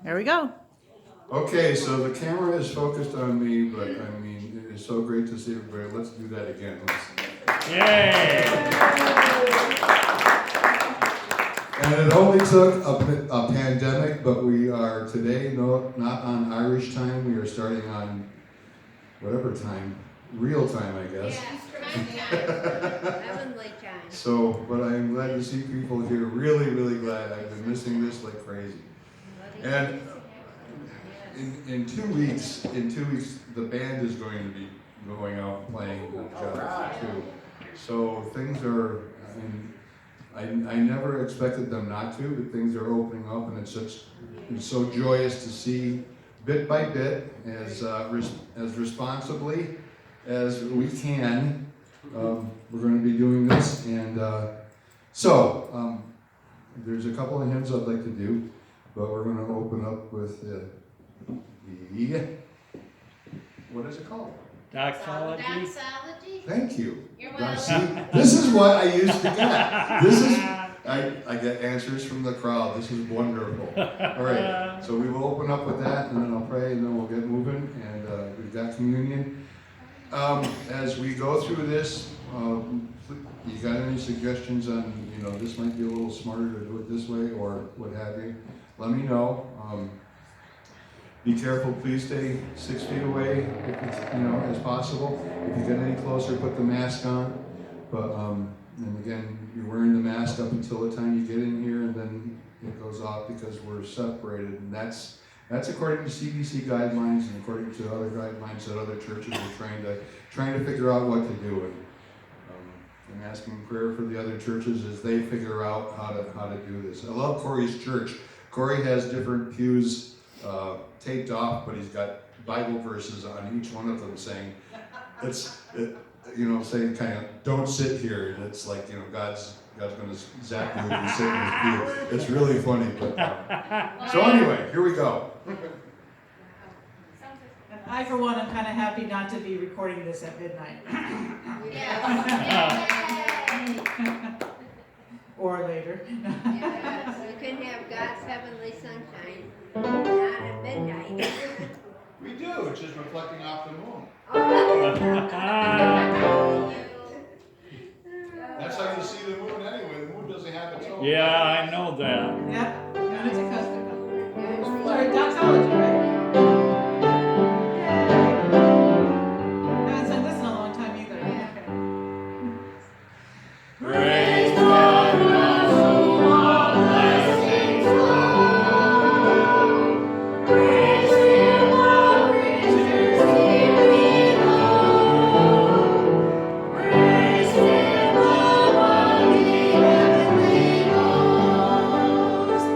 There we go. Okay, so the camera is focused on me, but I mean, it is so great to see everybody. Let's do that again. Yay! And it only took a pandemic, but we are today not on Irish time. We are starting on whatever time, real time, I guess. Heavenly time. So, but I'm glad to see people here. Really, really glad. I've been missing this like crazy. And in 2 weeks, the band is going to be going out and playing too. So things are. I never expected them not to, but things are opening up, and it's so joyous to see, bit by bit, as responsibly as we can. We're going to be doing this, and so there's a couple of hymns I'd like to do, but we're going to open up with the what is it called? Doxology. Doxology? Thank you. You're Now, welcome. see, this is what I used to get. I get answers from the crowd. This is wonderful. All right, so we will open up with that, and then I'll pray, and then we'll get moving, and we've got communion. As we go through this, you got any suggestions on, this might be a little smarter to do it this way, or what have you? Let me know. Be careful, please stay 6 feet away if it's, as possible. If you get any closer, put the mask on. But, and again, you're wearing the mask up until the time you get in here, and then it goes off because we're separated. And that's according to CDC guidelines and according to other guidelines that other churches are trying to figure out what to do. And I'm asking prayer for the other churches as they figure out how to do this. I love Corey's church. Corey has different pews taped off, but he's got Bible verses on each one of them saying, saying kind of, don't sit here. And it's like, God's going to zap you if you sit in his pew. It's really funny. But so anyway, here we go. And I, for one, am kind of happy not to be recording this at midnight. Or later. Yes, we can have God's heavenly sunshine, not at midnight. We do. It's just reflecting off the moon. That's how you see the moon anyway. The moon doesn't have its own. Yeah, I know that. Yep, and it's a custom. Sorry, doxology, right? I haven't sung this in a long time either. Okay. Praise God, whom all blessings flow. Praise Him, all creatures here below. Praise Him among the heavenly hosts.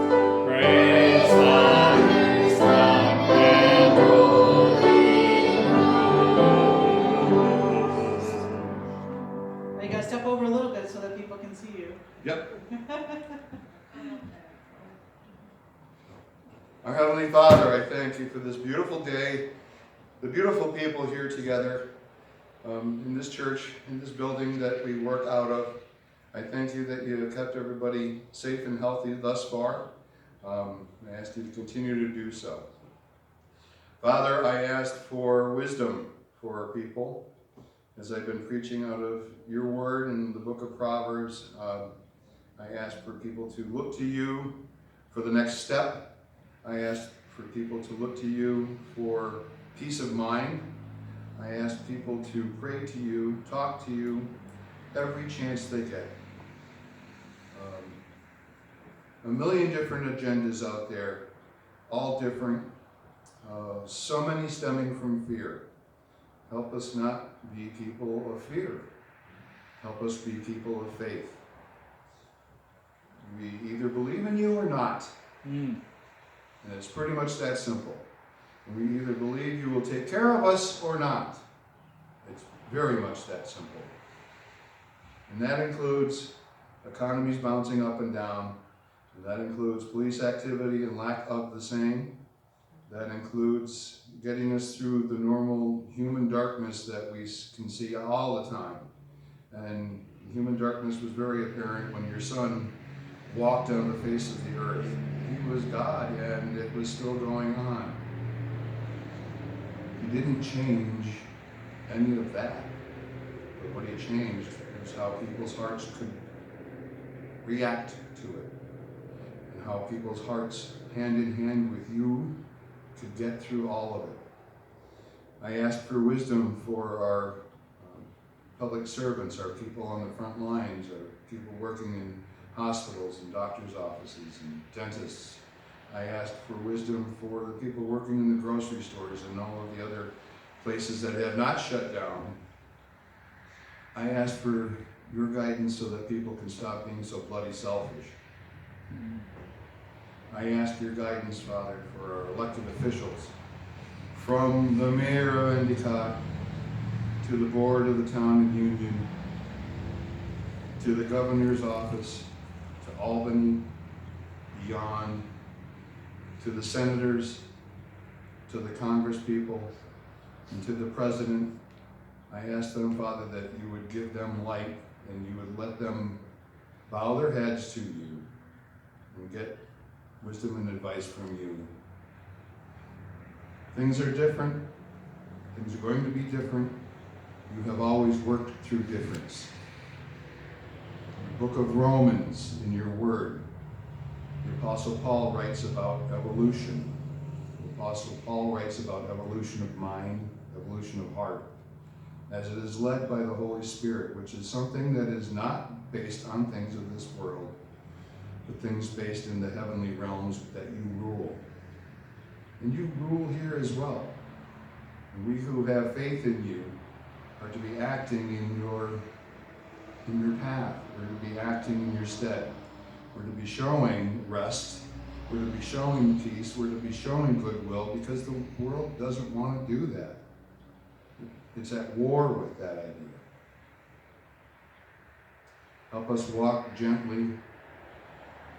Praise Father, Son, and Holy Ghost. Now you gotta step over a little bit so that people can see you. Yep. Our Heavenly Father, I thank you for this beautiful day, the beautiful people here together in this church, in this building that we work out of. I thank you that you have kept everybody safe and healthy thus far. I ask you to continue to do so. Father, I ask for wisdom for our people. As I've been preaching out of your word in the book of Proverbs, I ask for people to look to you for the next step. I ask for people to look to you for peace of mind. I ask people to pray to you, talk to you, every chance they get. A million different agendas out there, all different, so many stemming from fear. Help us not be people of fear. Help us be people of faith. We either believe in you or not. And it's pretty much that simple. We either believe you will take care of us or not. It's very much that simple. And that includes economies bouncing up and down. And that includes police activity and lack of the same. That includes getting us through the normal human darkness that we can see all the time. And human darkness was very apparent when your son walked on the face of the earth. He was God, and it was still going on. He didn't change any of that. But what he changed was how people's hearts could react to it, and how people's hearts, hand in hand with you, could get through all of it. I asked for wisdom for our public servants, our people on the front lines, our people working in hospitals and doctors' offices and dentists. I asked for wisdom for the people working in the grocery stores and all of the other places that have not shut down. I asked for your guidance so that people can stop being so bloody selfish. I ask your guidance, Father, for our elected officials, from the mayor of Endicott to the board of the town of Union, to the governor's office, to Albany, beyond, to the senators, to the Congress people, and to the president. I ask them, Father, that you would give them light and you would let them bow their heads to you and get wisdom and advice from you. Things are different. Things are going to be different. You have always worked through difference. The book of Romans, in your word, the Apostle Paul writes about evolution. The Apostle Paul writes about evolution of mind, evolution of heart, as it is led by the Holy Spirit, which is something that is not based on things of this world, but things based in the heavenly realms that you rule. And you rule here as well. And we who have faith in you are to be acting in your path. We're to be acting in your stead. We're to be showing rest. We're to be showing peace. We're to be showing goodwill, because the world doesn't want to do that. It's at war with that idea. Help us walk gently,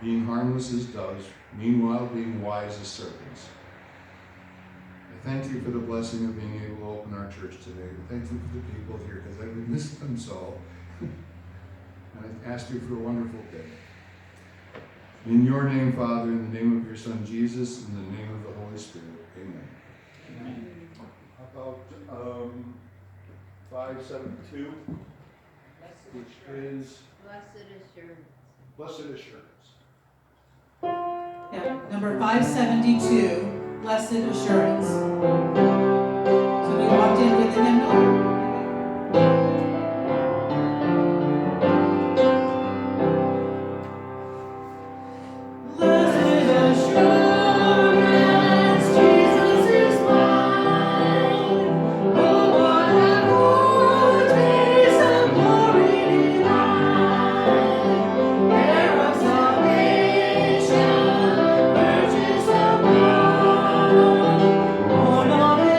being harmless as doves, meanwhile being wise as serpents. I thank you for the blessing of being able to open our church today. I thank you for the people here, because I would miss them so. And I ask you for a wonderful day. In your name, Father, in the name of your Son, Jesus, in the name of the Holy Spirit. Amen. Amen. How about 572, which is Blessed assurance. Blessed Assurance. Yeah, number 572, Blessed Assurance. So we walked in with the hymnal. Oh, no.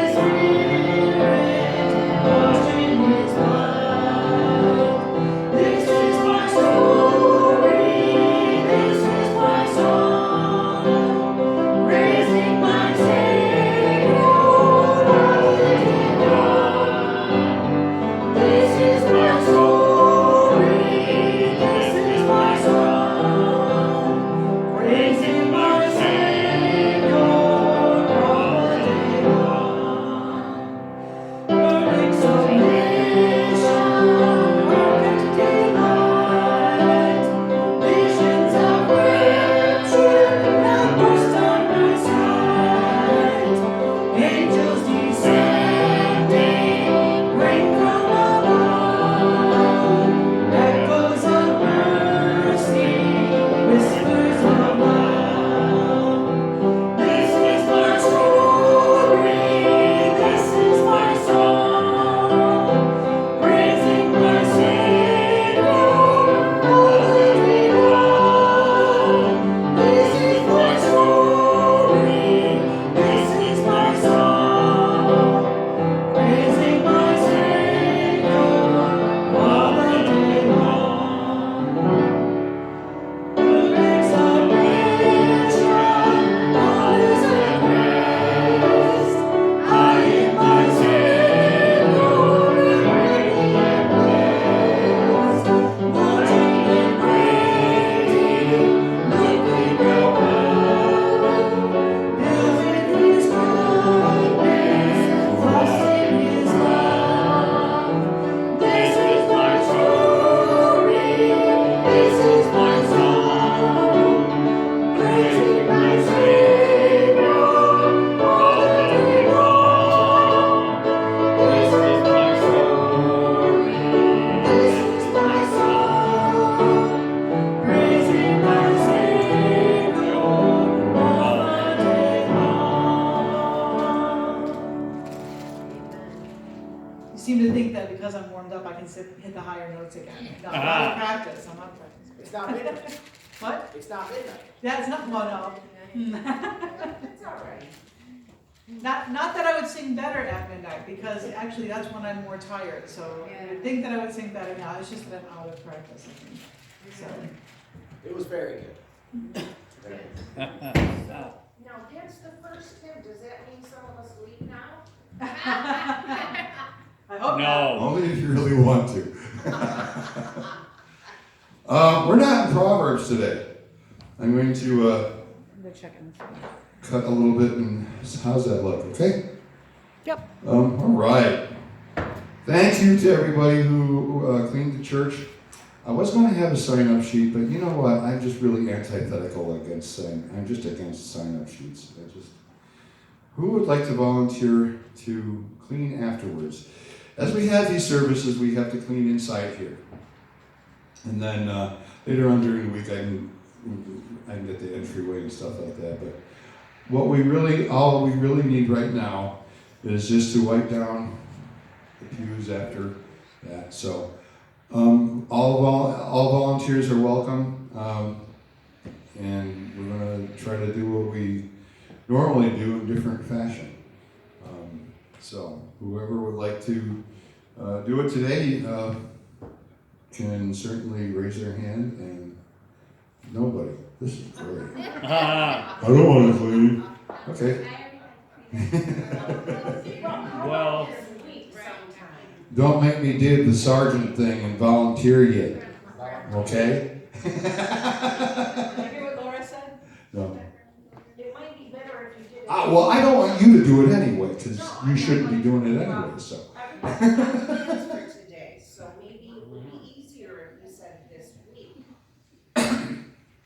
because I'm warmed up, I can hit the higher notes again. No, I'm out of practice, I'm out of practice. It's not midnight. What? It's not midnight. Yeah, it's not, well, no. It's all right. Not that I would sing better at midnight, because actually that's when I'm more tired, so I would think that I would sing better now, it's just that I'm out of practice, I think. So, It was very good. Now, against the first hymn, does that mean some of us leave now? I hope not. No. Only if you really want to. We're not in Proverbs today. I'm going to They're checking. cut a little bit, and how's that look? Okay? Yep. All right. Thank you to everybody who cleaned the church. I was going to have a sign-up sheet, but you know what? I'm just really antithetical against I'm just against sign-up sheets. Who would like to volunteer to clean afterwards? As we have these services, we have to clean inside here. And then later on during the week, I can get the entryway and stuff like that. But all we really need right now is just to wipe down the pews after that. So all volunteers are welcome, and we're going to try to do what we normally do in different fashion. So whoever would like to do it today can certainly raise their hand, and nobody. This is great. I don't want to clean. Okay. Well, Don't make me do the sergeant thing and volunteer yet. Okay? Did you hear what Laura said? No. It might be better if you did it. Well, I don't want you to do it anyway, because you shouldn't be doing it anyway, so. Everyone's got plans for today, so maybe it would be easier if you said this week.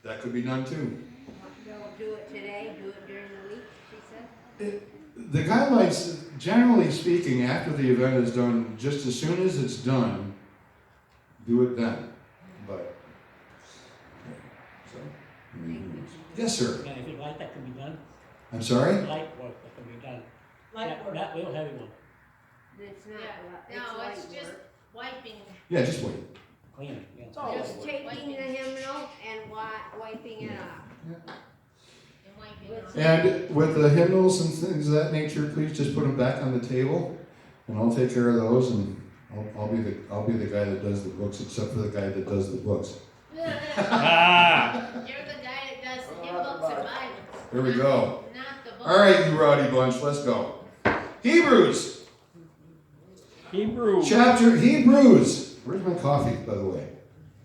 That could be done too. Don't do it today, do it during the week, she said. The guidelines, generally speaking, after the event is done, just as soon as it's done, do it then. But, so. Yes, sir. yeah, if you like, that can be done. I'm sorry? Light work that can be done. Light work. Not real heavy one. It's not, Yeah. No, light it's just work. wiping, Yeah, just wait. Clean, yeah. It's all Just over. taking the hymnal and wiping it off. and wiping With on. And with the hymnals and things of that nature, please just put them back on the table, and I'll take care of those, and I'll be the guy that does the books, except for the guy that does the books. Ah, You're the guy that does the hymn books and Bibles. There we go. Not the book. All right, you rowdy bunch, let's go. Hebrews. Hebrew. Hebrews. Where's my coffee, by the way?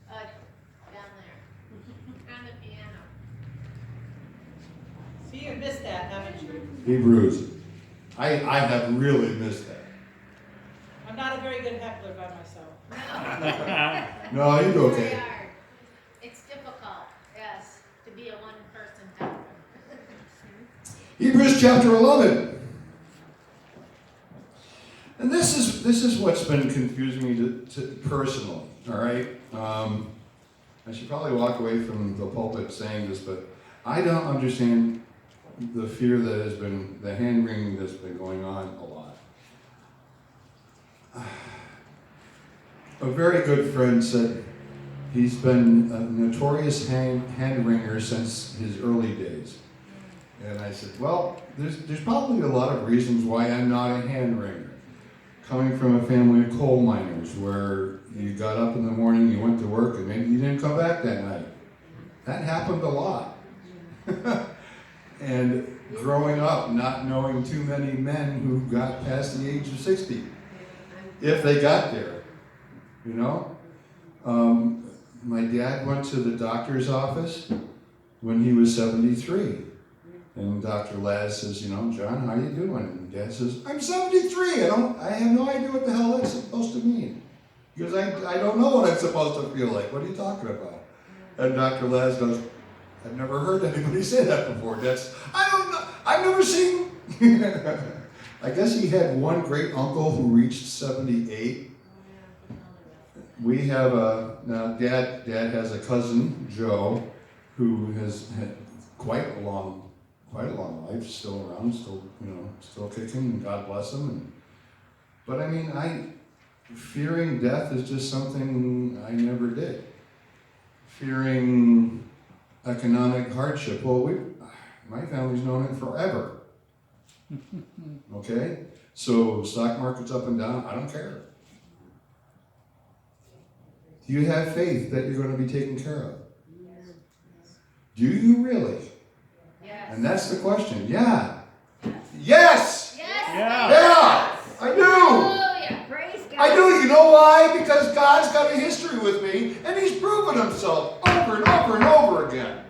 Down there, on the piano. See, you missed that, haven't you? Hebrews. I have really missed that. I'm not a very good heckler by myself. No, you do Very okay. hard. It's difficult, yes, to be a one-person helper. Hebrews chapter 11. And this is what's been confusing me to personally, all right? I should probably walk away from the pulpit saying this, but I don't understand the fear that has been, the hand-wringing that's been going on a lot. A very good friend said he's been a notorious hand-wringer since his early days. And I said, well, there's probably a lot of reasons why I'm not a hand-wringer. Coming from a family of coal miners where you got up in the morning, you went to work, and maybe you didn't come back that night. That happened a lot. And growing up, not knowing too many men who got past the age of 60, if they got there, you know? My dad went to the doctor's office when he was 73. And Dr. Laz says, you know, John, how you doing? And Dad says, I'm 73. I have no idea what the hell that's supposed to mean. He goes, I don't know what I'm supposed to feel like. What are you talking about? And Dr. Laz goes, I've never heard anybody say that before. I don't know. I've never seen. I guess he had one great uncle who reached 78. We have now Dad has a cousin, Joe, who has had quite a long life, still around, still kicking, and God bless him. But I mean, Fearing death is just something I never did. Fearing economic hardship, well, my family's known it forever. Okay? So stock market's up and down, I don't care. Do you have faith that you're going to be taken care of? Do you really? Yes. And that's the question. Yeah. Yes! Yes. Yeah. Yeah! I do! Hallelujah. Praise God. I do. You know why? Because God's got a history with me, and He's proven Himself over and over and over again.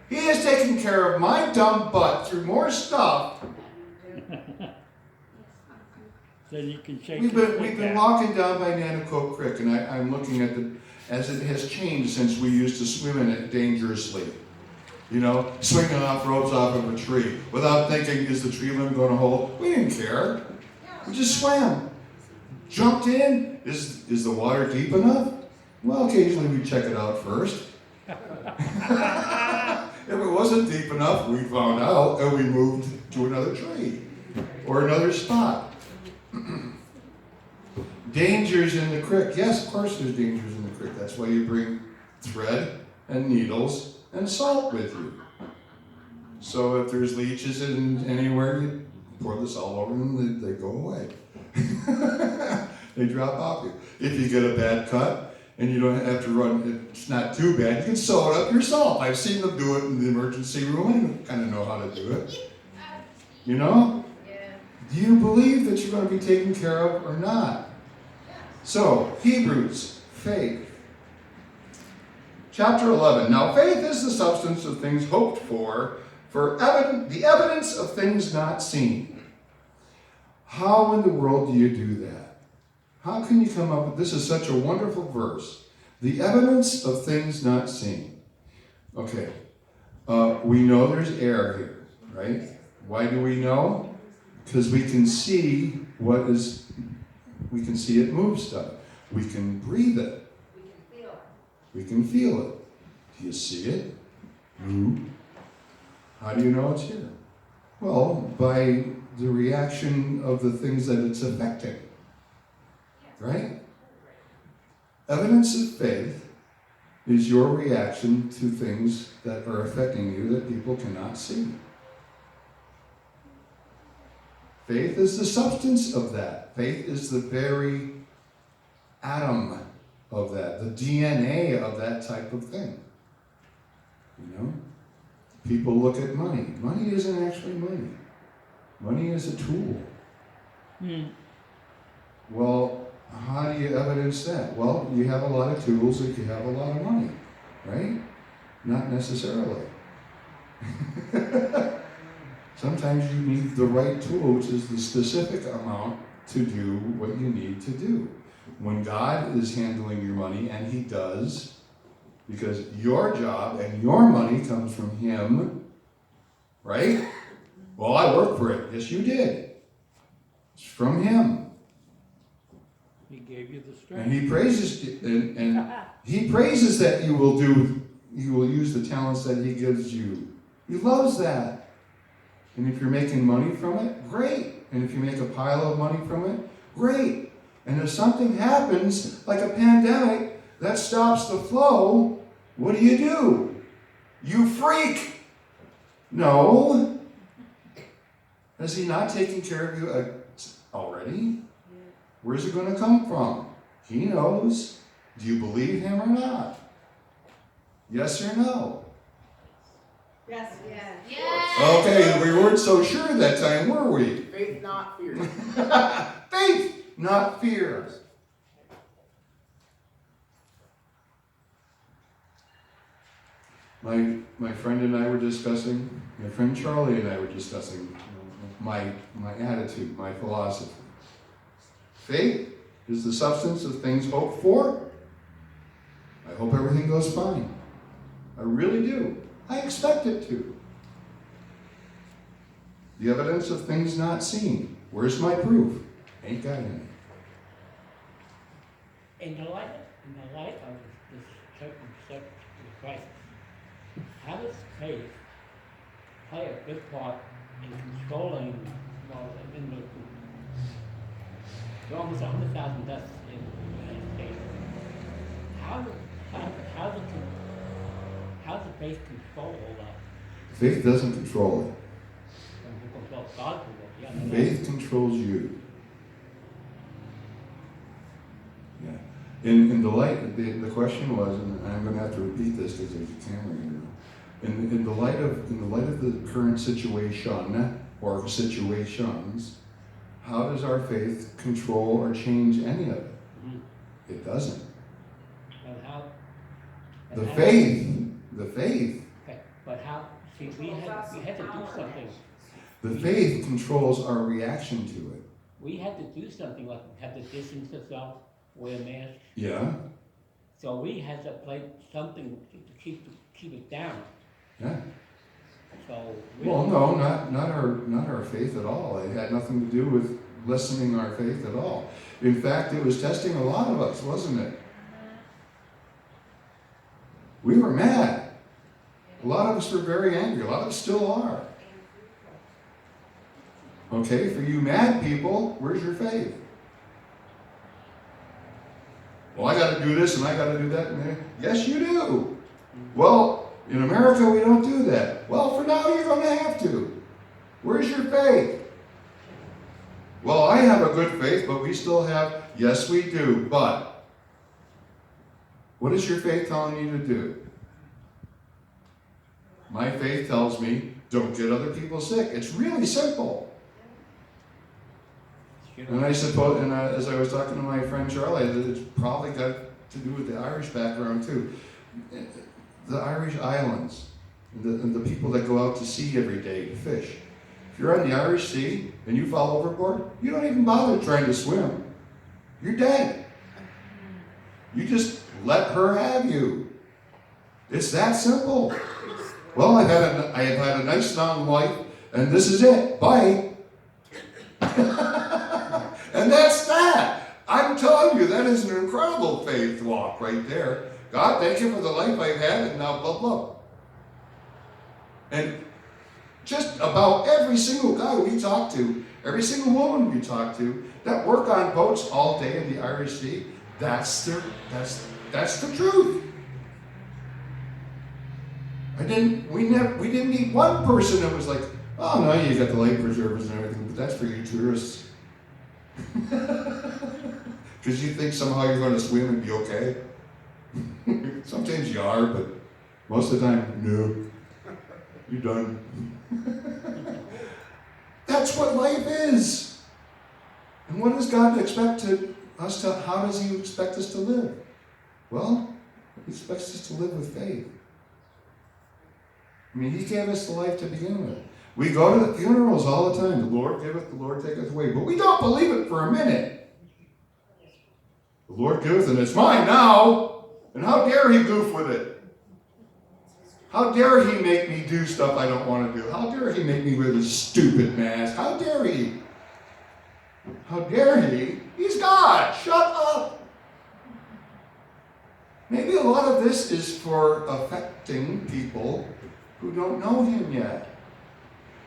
He has taken care of my dumb butt through more stuff. Then you can shake We've your been stick at. walking down by Nanaco Creek, and I'm looking at as it has changed since we used to swim in it dangerously. You know, swinging off ropes off of a tree without thinking, is the tree limb going to hold? We didn't care. We just swam. Jumped in. Is the water deep enough? Well, occasionally we check it out first. If it wasn't deep enough, we found out and we moved to another tree or another spot. Dangers in the creek. Yes, of course there's dangers in the creek. That's why you bring thread and needles and salt with you. So if there's leeches in anywhere, you pour the salt over them, they go away. They drop off you. If you get a bad cut and you don't have to run, it's not too bad, you can sew it up yourself. I've seen them do it in the emergency room. I kind of know how to do it. You know? Yeah. Do you believe that you're going to be taken care of or not? So, Hebrews, faith. Chapter 11. Now, faith is the substance of things hoped for the evidence of things not seen. How in the world do you do that? How can you come up with this? Is such a wonderful verse. The evidence of things not seen. Okay. We know there's air here, right? Why do we know? Because we can see we can see it move stuff. We can breathe it. We can feel it. Do you see it move? How do you know it's here? Well, by the reaction of the things that it's affecting. Right? Evidence of faith is your reaction to things that are affecting you that people cannot see. Faith is the substance of that. Faith is the very atom of that, the DNA of that type of thing. You know? People look at money. Money isn't actually money. Money is a tool. Well, how do you evidence that? Well, you have a lot of tools if you have a lot of money, right? Not necessarily. Sometimes you need the right tool, which is the specific amount to do what you need to do. When God is handling your money, and He does, because your job and your money comes from Him, right? Well, I worked for it. Yes, you did. It's from Him. He gave you the And strength. He praises and He praises that you will use the talents that He gives you. He loves that. And if you're making money from it, great. And if you make a pile of money from it, great. And if something happens, like a pandemic, that stops the flow, what do? You freak. No. Has He not taken care of you already? Where's it going to come from? He knows. Do you believe Him or not? Yes or no? Yes. Yeah. Yes. Okay, we weren't so sure that time, were we? Faith, not fear. Faith, not fear. My friend and I were discussing, my friend Charlie and I were discussing my attitude, my philosophy. Faith is the substance of things hoped for. I hope everything goes fine. I really do. I expect it to. The evidence of things not seen. Where's my proof? Ain't got any. In the light of this circumstance of Christ, how does faith play a good part in controlling, in There are almost 100,000 deaths in the United States. How does the faith control all that? Faith doesn't control it. Some people control God control it. Yeah, no, Faith controls you. Yeah. In the light, the question was, and I'm going to have to repeat this because there's a camera here. In the light of the current situation or situations, how does our faith control or change any of it? Mhm. It doesn't. And how? The and how- faith, Okay, but how? See, we had to do something. the faith controls our reaction to it. We had to do something like we had to distance ourselves, wear masks. Yeah, So we had to play something to keep it down. yeah. So Well, no, not our faith at all. It had nothing to do with lessening our faith at all. In fact, it was testing a lot of us, wasn't it? We were mad. A lot of us were very angry. A lot of us still are. Okay, for you mad people, where's your faith? Well, I got to do this and I got to do that. And yes, you do. Well, in America, we don't do that. Well, for now, you're going to have to. Where's your faith? Well, I have a good faith, but we still have, yes, we do, but what is your faith telling you to do? My faith tells me, don't get other people sick. It's really simple. And I suppose, and as I was talking to my friend Charlie, it's probably got to do with the Irish background too. The Irish islands, and the people that go out to sea every day to fish. If you're on the Irish Sea and you fall overboard, you don't even bother trying to swim. You're dead. You just let her have you. It's that simple. Well, I have had a nice long life, and this is it. Bye. And that's that. I'm telling you, that is an incredible faith walk right there. God, thank you for the life I've had, and now blah, blah. And just about every single guy we talk to, every single woman we talk to, that work on boats all day in the Irish Sea, that's the truth. We didn't meet one person that was like, oh no, you got the life preservers and everything, but that's for you tourists. Because you think somehow you're going to swim and be okay. Sometimes you are, but most of the time, no. You're done. That's what life is. And what does God expect us to, how does He expect us to live? Well, He expects us to live with faith. I mean, He gave us the life to begin with. We go to the funerals all the time. The Lord giveth, the Lord taketh away. But we don't believe it for a minute. The Lord giveth, and it's mine now. And how dare He goof with it? How dare He make me do stuff I don't want to do? How dare He make me wear this stupid mask? How dare He? How dare He? He's God. Shut up. Maybe a lot of this is for affecting people who don't know Him yet.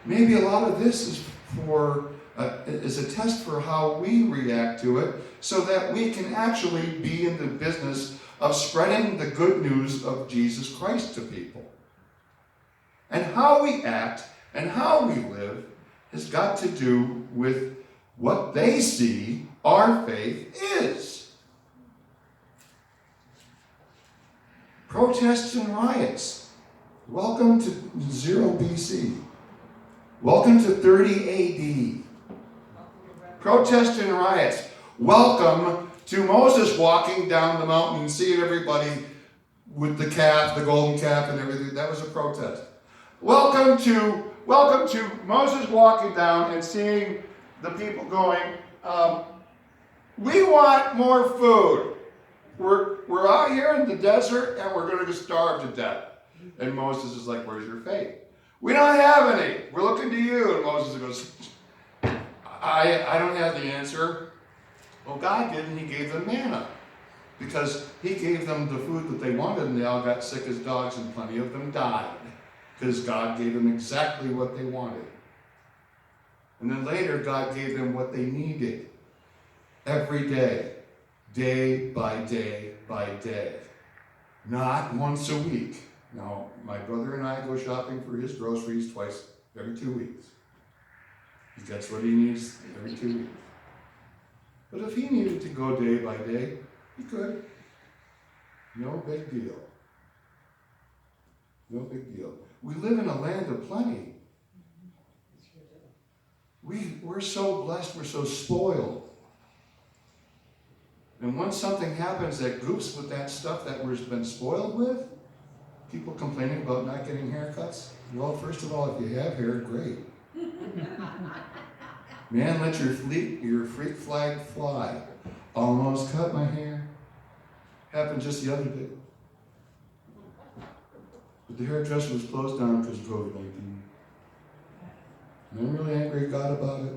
Maybe a lot of this is is a test for how we react to it, so that we can actually be in the business of spreading the good news of Jesus Christ to people. And how we act and how we live has got to do with what they see our faith is. Protests and riots. Welcome to 0 BC. Welcome to 30 AD. Protests and riots. Welcome to Moses walking down the mountain and seeing everybody with the calf, the golden calf and everything. That was a protest. Welcome to Moses walking down and seeing the people going, we want more food. We're out here in the desert and we're going to starve to death. And Moses is like, where's your faith? We don't have any. We're looking to you. And Moses goes, I don't have the answer. Well, God did, and He gave them manna. Because He gave them the food that they wanted, and they all got sick as dogs, and plenty of them died. Because God gave them exactly what they wanted. And then later, God gave them what they needed. every day, day by day by day, not once a week. Now, my brother and I go shopping for his groceries twice every 2 weeks. He gets what he needs every 2 weeks. But if he needed to go day by day, he could. No big deal. No big deal. We live in a land of plenty. We're so blessed, we're so spoiled. And once something happens that goofs with that stuff that we've been spoiled with, people complaining about not getting haircuts. Well, first of all, if you have hair, great. Man, let your freak flag fly. Almost cut my hair. Happened just the other day. But the hairdresser was closed down because of COVID-19. And I'm really angry at God about it.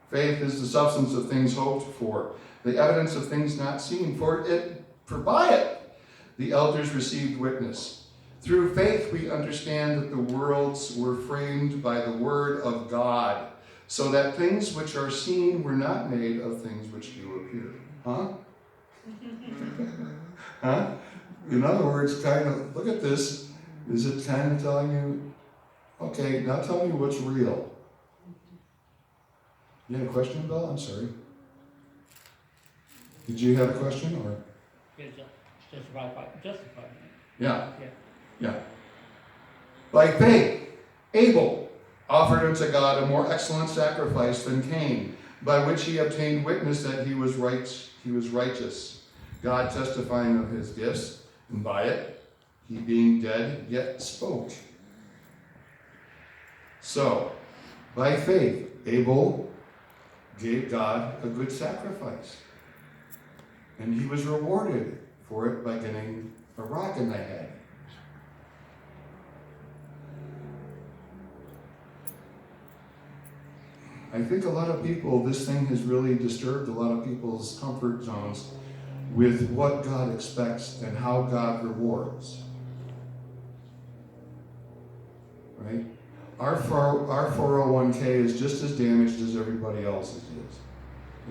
Faith is the substance of things hoped for, the evidence of things not seen. For by it, the elders received witness. Through faith, we understand that the worlds were framed by the word of God, so that things which are seen were not made of things which do appear. Huh? Huh? In other words, kind of, look at this. Is it kind of telling you, okay, now tell me what's real? You had a question, Bill? I'm sorry. Did you have a question, or? Justify. Yeah. Yeah. Yeah. By faith, Abel offered unto God a more excellent sacrifice than Cain, by which he obtained witness that he was righteous, God testifying of his gifts, and by it, he being dead yet spoke. So, by faith, Abel gave God a good sacrifice. And he was rewarded for it by getting a rock in the head. I think a lot of people, this thing has really disturbed a lot of people's comfort zones with what God expects and how God rewards. Right? Our 401k is just as damaged as everybody else's is.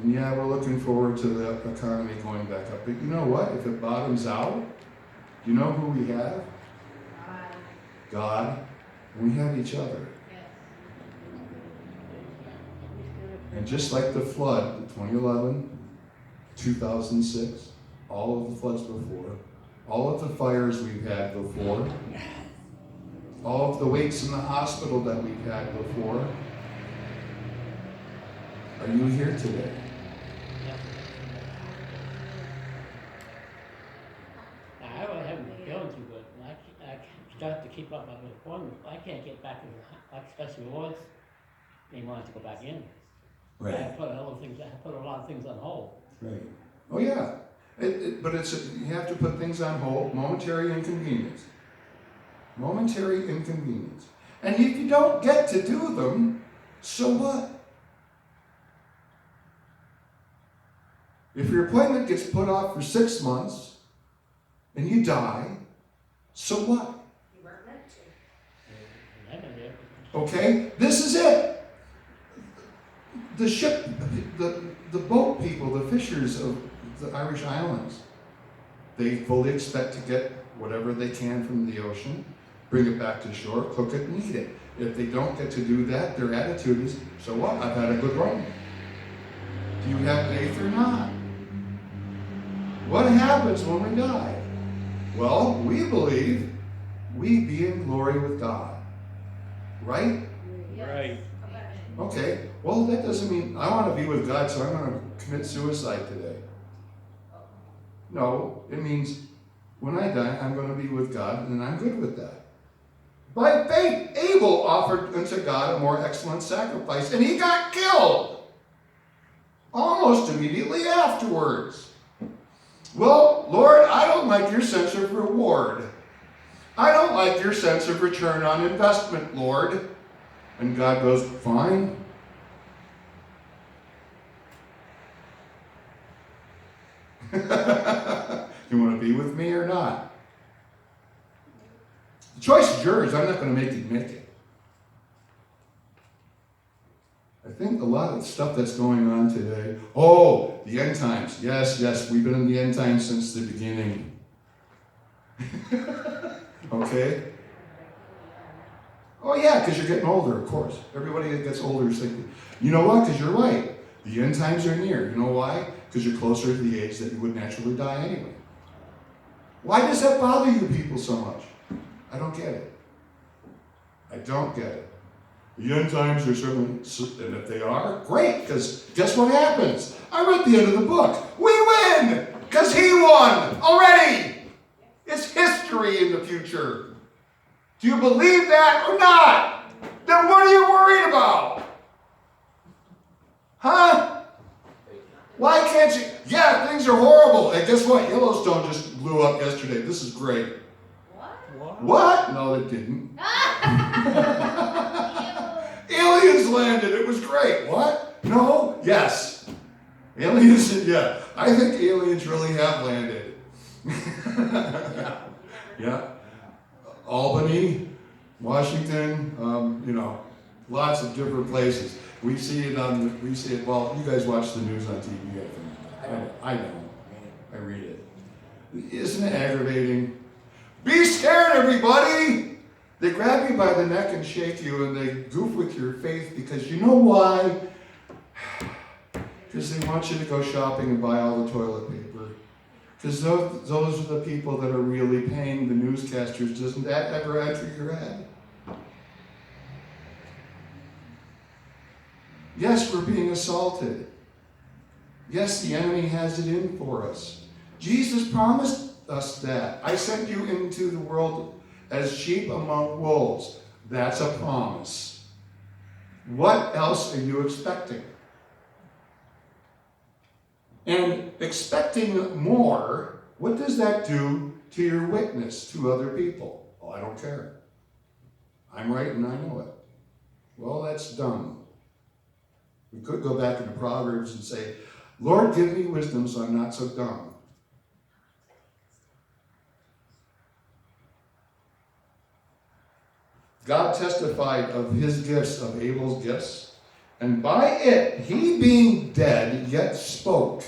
And yeah, we're looking forward to the economy going back up. But you know what? If it bottoms out, you know who we have? God. And we have each other. And just like the flood, 2011, 2006, all of the floods before, all of the fires we've had before, all of the waits in the hospital that we've had before, are you here today? I really haven't been feeling too good. I start to keep up my appointment. I can't get back in the, like especially was. They wanted to go back in. I put a lot of things on hold. Right. Oh yeah. But you have to put things on hold. Momentary inconvenience. Momentary inconvenience. And if you don't get to do them, so what? If your appointment gets put off for 6 months and you die, so what? You weren't meant to. Okay? This is it. The ship, the boat people, the fishers of the Irish Islands, they fully expect to get whatever they can from the ocean, bring it back to shore, cook it, and eat it. If they don't get to do that, their attitude is, so what? I've had a good run. Do you have faith or not? What happens when we die? Well, we believe we be in glory with God. Right? Right. Okay, well, that doesn't mean I want to be with God, so I'm going to commit suicide today. No, it means when I die, I'm going to be with God, and I'm good with that. By faith, Abel offered unto God a more excellent sacrifice, and he got killed almost immediately afterwards. Well, Lord, I don't like your sense of reward. I don't like your sense of return on investment, Lord. And God goes, fine. You want to be with me or not? The choice is yours. I'm not going to make you make it. I think a lot of the stuff that's going on today, oh, the end times. Yes, we've been in the end times since the beginning. Okay? Oh yeah, because you're getting older, of course. Everybody that gets older is thinking, you know what? Because you're right. The end times are near. You know why? Because you're closer to the age that you would naturally die anyway. Why does that bother you people so much? I don't get it. I don't get it. The end times are certainly, and if they are, great, because guess what happens? I'm at the end of the book. We win! Because he won already! It's history in the future. Do you believe that or not? Then what are you worried about? Huh? Why can't you? Yeah, things are horrible. And guess what? Yellowstone just blew up yesterday. This is great. What? What? No, it didn't. Aliens landed. It was great. What? No? Yes. Aliens, yeah. I think aliens really have landed. Yeah. Albany, Washington, lots of different places. We see it, well, you guys watch the news on TV, I think. I know. I read it. Isn't it aggravating? Be scared, everybody! They grab you by the neck and shake you, and they goof with your faith because you know why? Because they want you to go shopping and buy all the toilet paper. Because those are the people that are really paying the newscasters. Doesn't that ever enter your head? Yes, we're being assaulted. Yes, the enemy has it in for us. Jesus promised us that. I sent you into the world as sheep among wolves. That's a promise. What else are you expecting? And expecting more, what does that do to your witness to other people? Oh, I don't care. I'm right and I know it. Well, that's dumb. We could go back into Proverbs and say, Lord, give me wisdom so I'm not so dumb. God testified of his gifts, of Abel's gifts, and by it, he being dead, yet spoke.